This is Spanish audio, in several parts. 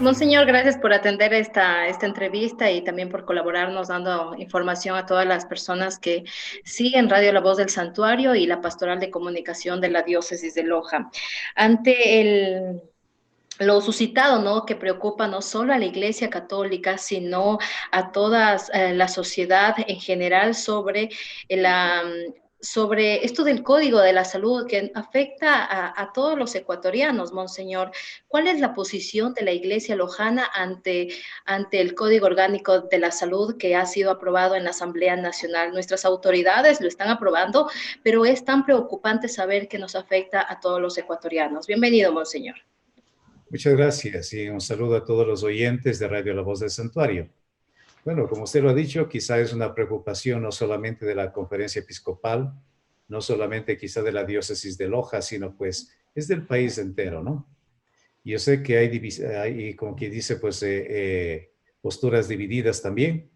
Monseñor, gracias por atender esta entrevista y también por colaborarnos dando información a todas las personas que siguen Radio La Voz del Santuario y la Pastoral de Comunicación de la Diócesis de Loja. Ante lo suscitado, ¿no? Que preocupa no solo a la Iglesia Católica, sino a toda la sociedad en general sobre esto del Código de la Salud que afecta a todos los ecuatorianos, Monseñor. ¿Cuál es la posición de la Iglesia lojana ante el Código Orgánico de la Salud que ha sido aprobado en la Asamblea Nacional? Nuestras autoridades lo están aprobando, pero es tan preocupante saber que nos afecta a todos los ecuatorianos. Bienvenido, Monseñor. Muchas gracias y un saludo a todos los oyentes de Radio La Voz del Santuario. Bueno, como usted lo ha dicho, quizá es una preocupación no solamente de la Conferencia Episcopal, no solamente quizá de la Diócesis de Loja, sino pues es del país entero, ¿no? Yo sé que hay como quien dice, pues posturas divididas también,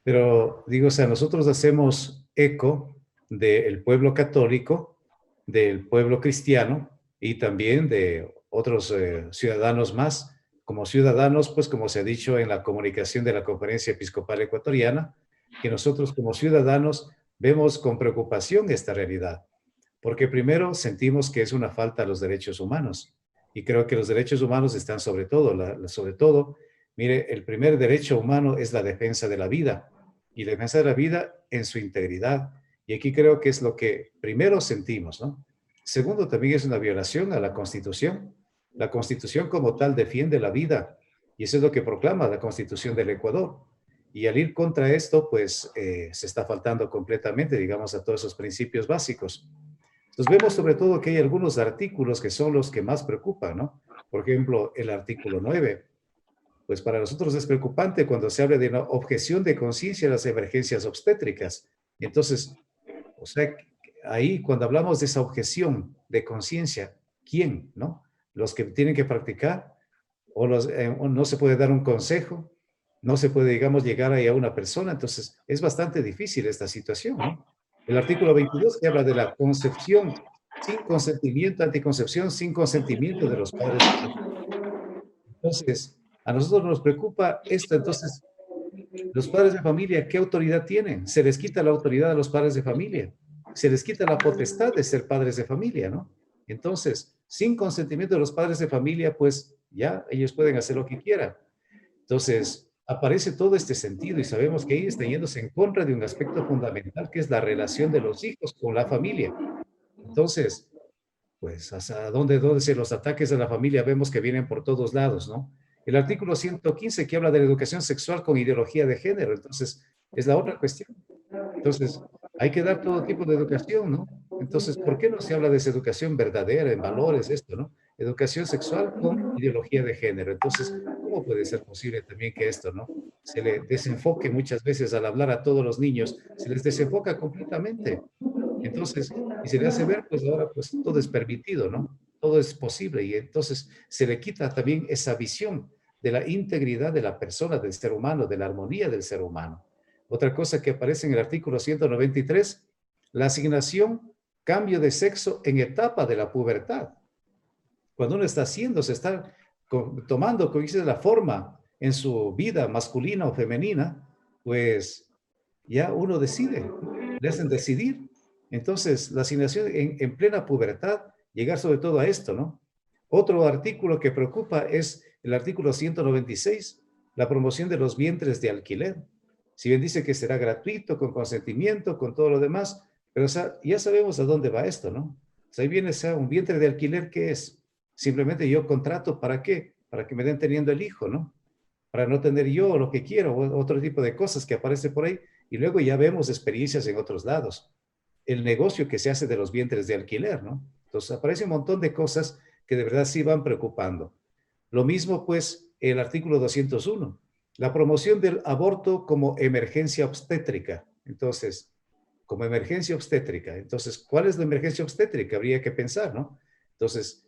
pero digo, o sea, nosotros hacemos eco del pueblo católico, del pueblo cristiano y también de otros ciudadanos más, como ciudadanos, pues como se ha dicho en la comunicación de la Conferencia Episcopal Ecuatoriana, que nosotros como ciudadanos vemos con preocupación esta realidad, porque primero sentimos que es una falta a los derechos humanos, y creo que los derechos humanos están sobre todo, sobre todo, mire, el primer derecho humano es la defensa de la vida, y la defensa de la vida en su integridad, y aquí creo que es lo que primero sentimos, ¿no? Segundo, también es una violación a la Constitución. La Constitución como tal defiende la vida y eso es lo que proclama la Constitución del Ecuador. Y al ir contra esto, pues se está faltando completamente, digamos, a todos esos principios básicos. Entonces vemos sobre todo que hay algunos artículos que son los que más preocupan, ¿no? Por ejemplo, el artículo 9. Pues para nosotros es preocupante cuando se habla de una objeción de conciencia a las emergencias obstétricas. Entonces, o sea, ahí cuando hablamos de esa objeción de conciencia, ¿quién, no? Los que tienen que practicar o no se puede dar un consejo, no se puede, digamos, llegar ahí a una persona. Entonces, es bastante difícil esta situación, ¿no? El artículo 22 que habla de la concepción sin consentimiento, anticoncepción sin consentimiento de los padres de familia. Entonces, a nosotros nos preocupa esto. Entonces, los padres de familia, ¿qué autoridad tienen? Se les quita la autoridad a los padres de familia. Se les quita la potestad de ser padres de familia, ¿no? Entonces, sin consentimiento de los padres de familia, pues ya ellos pueden hacer lo que quieran. Entonces, aparece todo este sentido y sabemos que ahí está yéndose en contra de un aspecto fundamental que es la relación de los hijos con la familia. Entonces, pues hasta dónde se los ataques a la familia vemos que vienen por todos lados, ¿no? El artículo 115 que habla de la educación sexual con ideología de género, entonces es la otra cuestión. Entonces, hay que dar todo tipo de educación, ¿no? Entonces, ¿por qué no se habla de esa educación verdadera, en valores, esto, ¿no? Educación sexual con ideología de género. Entonces, ¿cómo puede ser posible también que esto, ¿no? Se le desenfoque muchas veces al hablar a todos los niños, se les desenfoca completamente. Entonces, y se le hace ver, pues ahora, pues todo es permitido, ¿no? Todo es posible y entonces se le quita también esa visión de la integridad de la persona, del ser humano, de la armonía del ser humano. Otra cosa que aparece en el artículo 193, la asignación, cambio de sexo en etapa de la pubertad. Cuando uno está haciendo, se está tomando, como dice, la forma en su vida masculina o femenina, pues ya uno decide, le hacen decidir. Entonces, la asignación en plena pubertad, llegar sobre todo a esto, ¿no? Otro artículo que preocupa es el artículo 196, la promoción de los vientres de alquiler. Si bien dice que será gratuito, con consentimiento, con todo lo demás, pero o sea, ya sabemos a dónde va esto, ¿no? O sea, ahí viene, o sea, un vientre de alquiler, ¿qué es? Simplemente yo contrato, ¿para qué? Para que me den teniendo el hijo, ¿no? Para no tener yo lo que quiero, o otro tipo de cosas que aparece por ahí, y luego ya vemos experiencias en otros lados. El negocio que se hace de los vientres de alquiler, ¿no? Entonces aparece un montón de cosas que de verdad sí van preocupando. Lo mismo, pues, el artículo 201, la promoción del aborto como emergencia obstétrica. Entonces, como emergencia obstétrica. Entonces, ¿cuál es la emergencia obstétrica? Habría que pensar, ¿no? Entonces,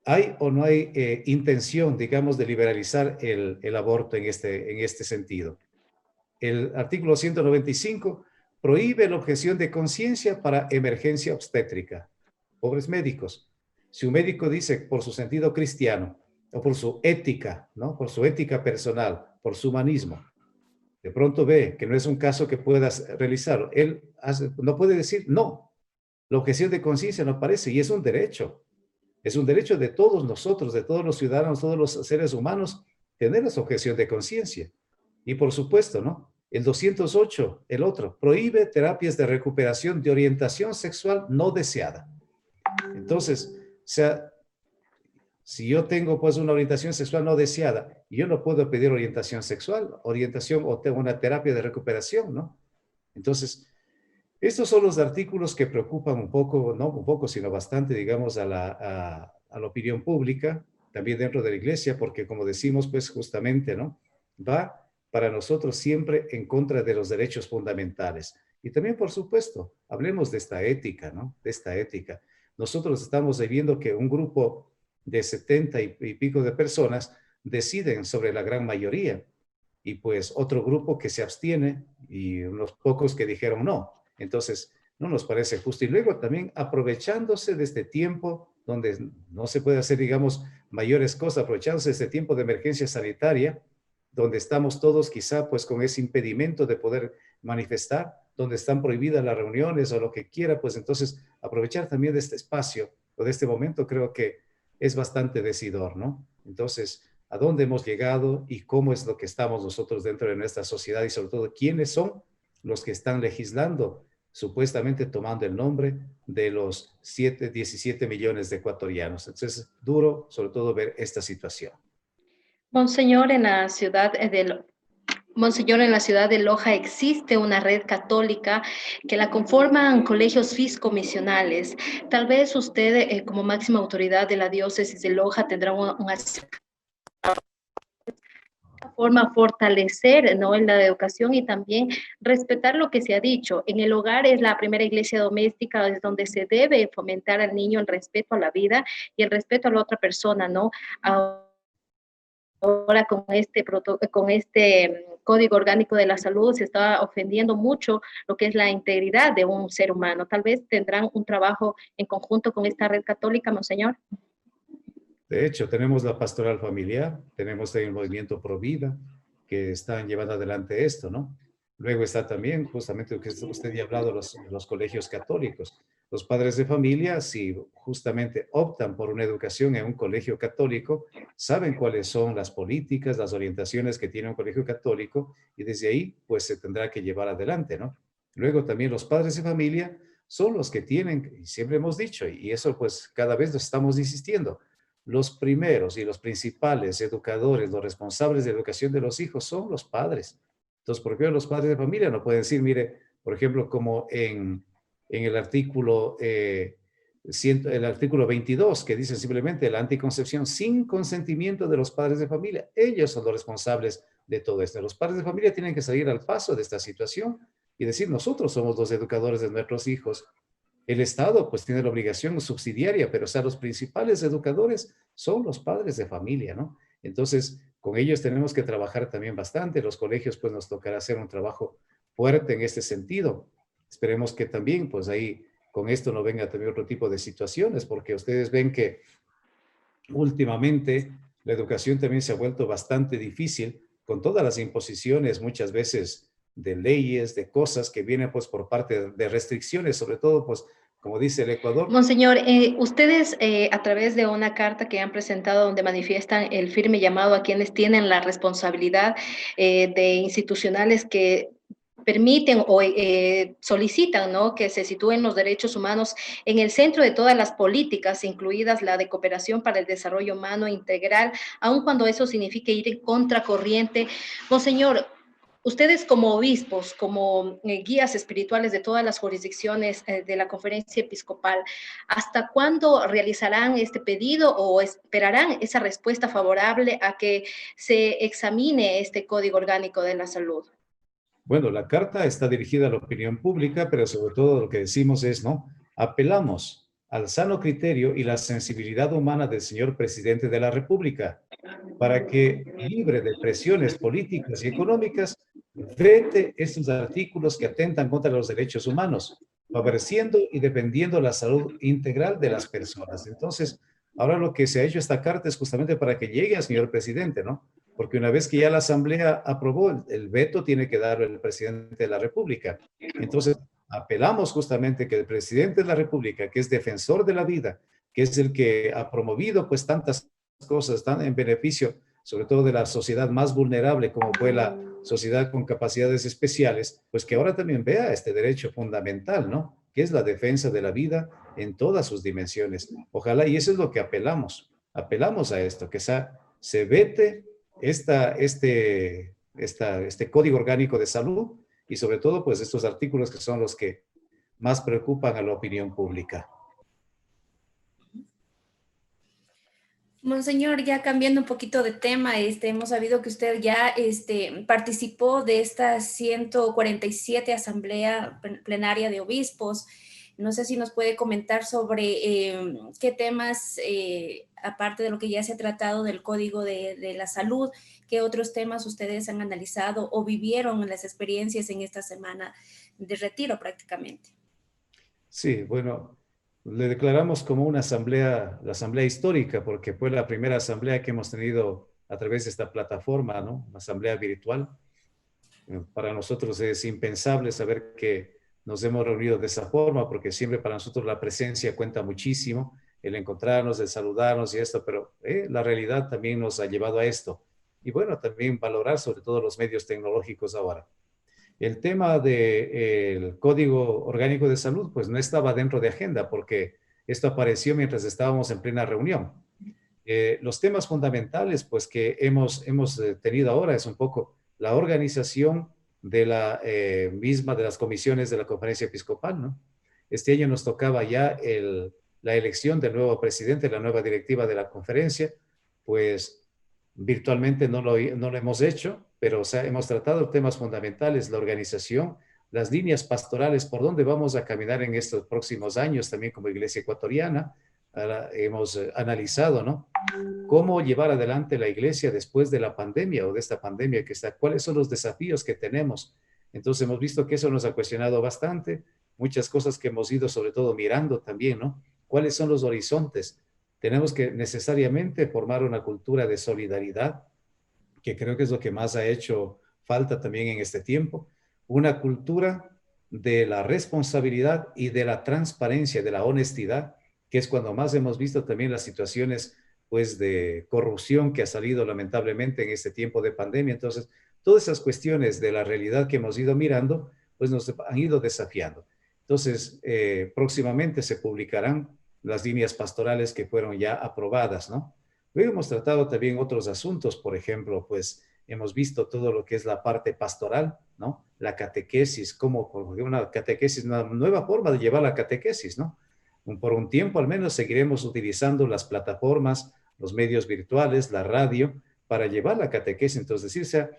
¿hay o no hay intención, digamos, de liberalizar el aborto en este sentido? El artículo 195 prohíbe la objeción de conciencia para emergencia obstétrica. Pobres médicos. Si un médico dice por su sentido cristiano o por su ética, ¿no? Por su ética personal, por su humanismo. De pronto ve que no es un caso que puedas realizar. Él no puede decir no. La objeción de conciencia no aparece y es un derecho. Es un derecho de todos nosotros, de todos los ciudadanos, todos los seres humanos, tener esa objeción de conciencia. Y por supuesto, ¿no? El 208, el otro, prohíbe terapias de recuperación de orientación sexual no deseada. Entonces, o sea, si yo tengo pues una orientación sexual no deseada, yo no puedo pedir orientación sexual, orientación o tengo una terapia de recuperación, ¿no? Entonces, estos son los artículos que preocupan un poco, no un poco, sino bastante, digamos, a la opinión pública, también dentro de la iglesia, porque como decimos, pues justamente, ¿no? Va para nosotros siempre en contra de los derechos fundamentales. Y también, por supuesto, hablemos de esta ética, ¿no? De esta ética. Nosotros estamos viviendo que un grupo de 70 y pico de personas deciden sobre la gran mayoría y pues otro grupo que se abstiene y unos pocos que dijeron no. Entonces, no nos parece justo. Y luego también aprovechándose de este tiempo donde no se puede hacer, digamos, mayores cosas, aprovechándose de este tiempo de emergencia sanitaria, donde estamos todos quizá pues con ese impedimento de poder manifestar, donde están prohibidas las reuniones o lo que quiera, pues entonces aprovechar también de este espacio o de este momento creo que es bastante decidor, ¿no? Entonces, ¿a dónde hemos llegado y cómo es lo que estamos nosotros dentro de nuestra sociedad y sobre todo quiénes son los que están legislando, supuestamente tomando el nombre de los 17 millones de ecuatorianos? Entonces, es duro sobre todo ver esta situación. Monseñor, Monseñor, en la ciudad de Loja existe una red católica que la conforman colegios fiscomisionales. Tal vez usted, como máxima autoridad de la diócesis de Loja, tendrá una forma fortalecer, ¿no?, en la educación y también respetar lo que se ha dicho. En el hogar es la primera iglesia doméstica, es donde se debe fomentar al niño el respeto a la vida y el respeto a la otra persona, ¿no? Ahora con este Código Orgánico de la Salud se está ofendiendo mucho lo que es la integridad de un ser humano. Tal vez tendrán un trabajo en conjunto con esta red católica, monseñor. De hecho, tenemos la pastoral familiar, tenemos el movimiento Pro Vida, que están llevando adelante esto, ¿no? Luego está también, justamente lo que usted ya ha hablado, los colegios católicos. Los padres de familia, si justamente optan por una educación en un colegio católico, saben cuáles son las políticas, las orientaciones que tiene un colegio católico y desde ahí, pues se tendrá que llevar adelante, ¿no? Luego también los padres de familia son los que tienen, y siempre hemos dicho, y eso pues cada vez lo estamos insistiendo, los primeros y los principales educadores, los responsables de educación de los hijos son los padres. Entonces, ¿por qué los padres de familia no pueden decir, mire, por ejemplo, como en el artículo, el artículo 22, que dice simplemente la anticoncepción sin consentimiento de los padres de familia? Ellos son los responsables de todo esto. Los padres de familia tienen que salir al paso de esta situación y decir, nosotros somos los educadores de nuestros hijos. El Estado pues tiene la obligación subsidiaria, pero o sea, los principales educadores son los padres de familia, ¿no? Entonces, con ellos tenemos que trabajar también bastante. Los colegios pues nos tocará hacer un trabajo fuerte en este sentido. Esperemos que también pues ahí con esto no venga también otro tipo de situaciones, porque ustedes ven que últimamente la educación también se ha vuelto bastante difícil con todas las imposiciones muchas veces de leyes, de cosas que vienen pues por parte de restricciones, sobre todo pues como dice el Ecuador. Monseñor, ustedes a través de una carta que han presentado donde manifiestan el firme llamado a quienes tienen la responsabilidad de institucionales que permiten o solicitan, ¿no?, que se sitúen los derechos humanos en el centro de todas las políticas, incluidas la de cooperación para el desarrollo humano integral, aun cuando eso signifique ir en contracorriente. Monseñor, ustedes como obispos, como guías espirituales de todas las jurisdicciones de la conferencia episcopal, ¿hasta cuándo realizarán este pedido o esperarán esa respuesta favorable a que se examine este Código Orgánico de la Salud? Bueno, la carta está dirigida a la opinión pública, pero sobre todo lo que decimos es, ¿no? Apelamos al sano criterio y la sensibilidad humana del señor presidente de la República para que, libre de presiones políticas y económicas, vete estos artículos que atentan contra los derechos humanos, favoreciendo y defendiendo la salud integral de las personas. Entonces, Ahora lo que se ha hecho esta carta es justamente para que llegue al señor presidente, ¿no? Porque una vez que ya la Asamblea aprobó, el veto tiene que darlo el presidente de la República. Entonces, apelamos justamente que el presidente de la República, que es defensor de la vida, que es el que ha promovido pues tantas cosas tan en beneficio, sobre todo de la sociedad más vulnerable como fue la sociedad con capacidades especiales, pues que ahora también vea este derecho fundamental, ¿no? Que es la defensa de la vida en todas sus dimensiones. Ojalá, y eso es lo que apelamos a esto, que se vete este Código Orgánico de Salud y sobre todo pues estos artículos que son los que más preocupan a la opinión pública. Monseñor, ya cambiando un poquito de tema, hemos sabido que usted ya participó de esta 147 Asamblea Plenaria de Obispos. No sé si nos puede comentar sobre qué temas, aparte de lo que ya se ha tratado del Código de la Salud, qué otros temas ustedes han analizado o vivieron en las experiencias en esta semana de retiro prácticamente. Sí, bueno, le declaramos como una asamblea, la asamblea histórica, porque fue la primera asamblea que hemos tenido a través de esta plataforma, ¿no? Una asamblea virtual. Para nosotros es impensable saber que nos hemos reunido de esa forma, porque siempre para nosotros la presencia cuenta muchísimo, el encontrarnos, el saludarnos y esto, pero la realidad también nos ha llevado a esto. Y bueno, también valorar sobre todo los medios tecnológicos ahora. El tema del Código Orgánico de Salud, pues no estaba dentro de agenda porque esto apareció mientras estábamos en plena reunión. Los temas fundamentales, pues que hemos tenido ahora es un poco la organización de la misma de las comisiones de la Conferencia Episcopal, ¿no? Este año nos tocaba ya la elección del nuevo presidente, la nueva directiva de la conferencia, pues virtualmente no lo hemos hecho, pero o sea, hemos tratado temas fundamentales, la organización, las líneas pastorales, por dónde vamos a caminar en estos próximos años también como Iglesia Ecuatoriana. Ahora hemos analizado, ¿no? Cómo llevar adelante la iglesia después de la pandemia o de esta pandemia que está, cuáles son los desafíos que tenemos. Entonces hemos visto que eso nos ha cuestionado bastante, muchas cosas que hemos ido sobre todo mirando también, ¿no? ¿Cuáles son los horizontes? Tenemos que necesariamente formar una cultura de solidaridad, que creo que es lo que más ha hecho falta también en este tiempo, una cultura de la responsabilidad y de la transparencia, de la honestidad, que es cuando más hemos visto también las situaciones pues de corrupción que ha salido lamentablemente en este tiempo de pandemia. Entonces, todas esas cuestiones de la realidad que hemos ido mirando, pues nos han ido desafiando. Entonces, próximamente se publicarán las líneas pastorales que fueron ya aprobadas, ¿no? Luego hemos tratado también otros asuntos, por ejemplo, pues hemos visto todo lo que es la parte pastoral, ¿no? La catequesis, como una catequesis, una nueva forma de llevar la catequesis, ¿no? Por un tiempo al menos seguiremos utilizando las plataformas, los medios virtuales, la radio, para llevar la catequesis. Entonces, decirse,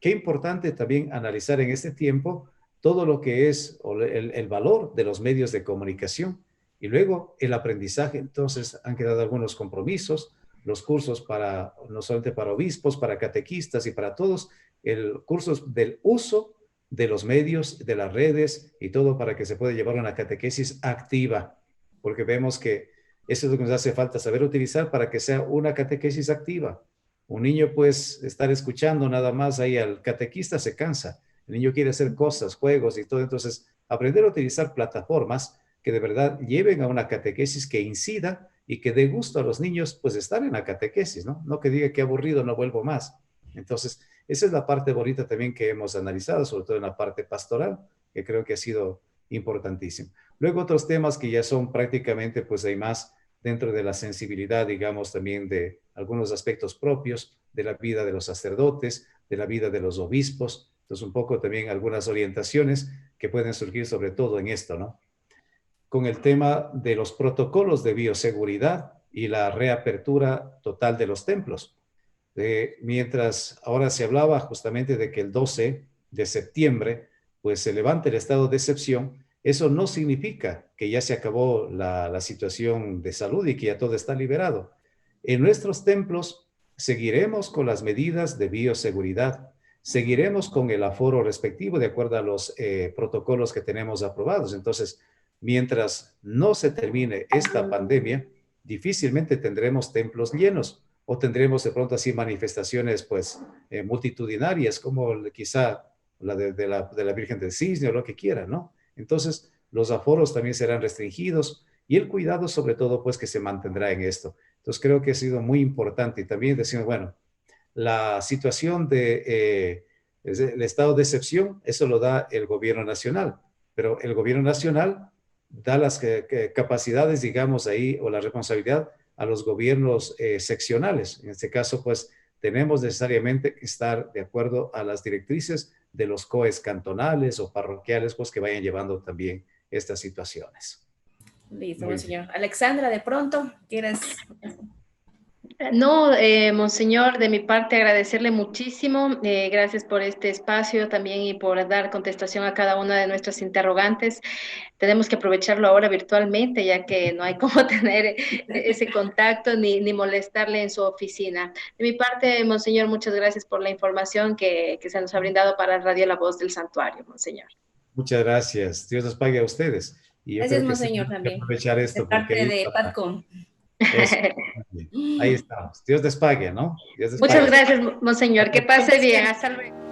qué importante también analizar en este tiempo todo lo que es el valor de los medios de comunicación y luego el aprendizaje. Entonces, han quedado algunos compromisos, los cursos para, no solamente para obispos, para catequistas y para todos, el cursos del uso de los medios, de las redes y todo para que se pueda llevar una catequesis activa, porque vemos que eso es lo que nos hace falta, saber utilizar para que sea una catequesis activa. Un niño, pues, estar escuchando nada más ahí al catequista se cansa. El niño quiere hacer cosas, juegos y todo. Entonces, aprender a utilizar plataformas que de verdad lleven a una catequesis que incida y que dé gusto a los niños, pues, estar en la catequesis, ¿no? No que diga que aburrido, no vuelvo más. Entonces, esa es la parte bonita también que hemos analizado, sobre todo en la parte pastoral, que creo que ha sido importantísimo. Luego otros temas que ya son prácticamente, pues hay más dentro de la sensibilidad, digamos, también de algunos aspectos propios de la vida de los sacerdotes, de la vida de los obispos. Entonces, un poco también algunas orientaciones que pueden surgir sobre todo en esto, ¿no? Con el tema de los protocolos de bioseguridad y la reapertura total de los templos. Mientras ahora se hablaba justamente de que el 12 de septiembre, pues se levante el estado de excepción, eso no significa que ya se acabó la situación de salud y que ya todo está liberado. En nuestros templos seguiremos con las medidas de bioseguridad, seguiremos con el aforo respectivo de acuerdo a los protocolos que tenemos aprobados. Entonces, mientras no se termine esta pandemia, difícilmente tendremos templos llenos o tendremos de pronto así manifestaciones pues multitudinarias como quizá la de la Virgen del Cisne o lo que quiera, ¿no? Entonces los aforos también serán restringidos y el cuidado sobre todo pues que se mantendrá en esto. Entonces creo que ha sido muy importante y también decimos, bueno, la situación de el estado de excepción, eso lo da el gobierno nacional, pero el gobierno nacional da las capacidades, digamos, ahí, o la responsabilidad a los gobiernos seccionales. En este caso, pues, tenemos necesariamente que estar de acuerdo a las directrices de los COEs cantonales o parroquiales, pues, que vayan llevando también estas situaciones. Listo, monseñor. Alexandra, de pronto, ¿quieres...? No, monseñor, de mi parte agradecerle muchísimo, gracias por este espacio también y por dar contestación a cada una de nuestras interrogantes. Tenemos que aprovecharlo ahora virtualmente, ya que no hay cómo tener ese contacto ni molestarle en su oficina. De mi parte, monseñor, muchas gracias por la información que se nos ha brindado para Radio La Voz del Santuario, monseñor. Muchas gracias. Dios los pague a ustedes. Y yo Gracias, creo que sí, monseñor, hay que también. aprovechar De esto parte porque de PATCOM. eso, ahí estamos. Dios les pague, ¿no? Dios les Muchas pague. gracias, monseñor. Que pase bien. Hasta luego.